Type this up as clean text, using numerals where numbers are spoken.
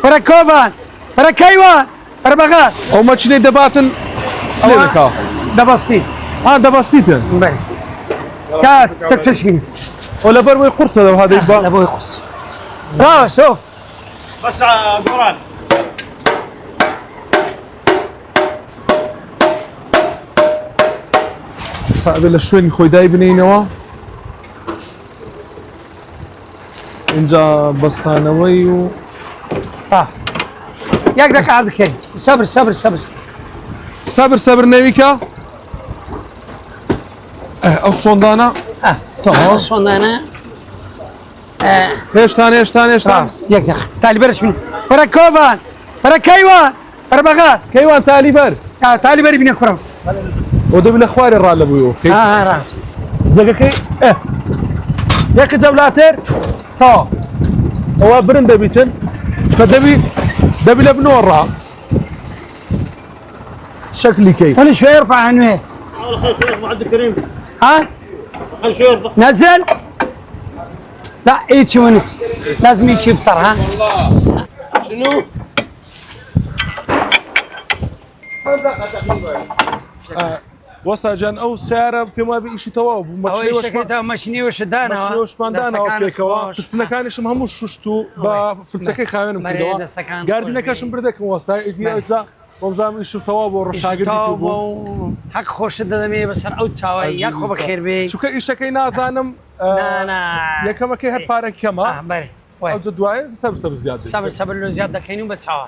برا كوفان برا كيوان برا بغار ئەو مەچینەی دەباتن چلێ دەکا دبستي دەبەستیتە بله كاس سكسشين ئەو لەبەر وی قورسە هادەی بە ابوي قص راس هو بس قران سعبێ لە شوێنی خۆی دای بنینەوە اینجا بەستانەوەی و ياك دك عبد كريم صبر صبر صبر سەبر نەویکە ئەو سۆندانە تەواو شلون انا هێشتان راس ياك دخ تعال برش من برا كوفان برا كيوان برا بغار کەیوان تالیبەر تعال بري بيني كرم ئەو دەبی لە خوارێ ڕا لە بوویەوە راس جگەکەی یەکە جەولاتێر تا ئەوە برن دەبیتن کە دەبی لە بنەوە ڕا شكلي كيف خلي شوي يرفع عنه خلي شوي يرفع عبد الكريم ها خلي شوي يرفع نزل لا ايش ونس لازم يشفطر ها شنو؟ وەستاجان ئەو سیارە پێم وابێ ئیشی تەواو بوو مەچنەی وەشمان ماشيني وشدانا وەشماندانەوە پێکەوە پستنەکانیشم هەموو شوشت و بە فرچەکەی خاوێنم کردەوە گاردینەکەشم بردەکەم وەستا ئیجا وەمزانم ئیشم تەواو بۆ ڕۆژاگردی بوو حق خوش دەدەمێ بەسەر ئەو چاوای یا خۆ بەخێر بێ چونکە ئیشەکەی نازانم یەکەمەکەی هەر پارە کەمە بەێ ئەو دوایە سەب زیاد سەبر لۆ زیاد دەکەین و بە چاوە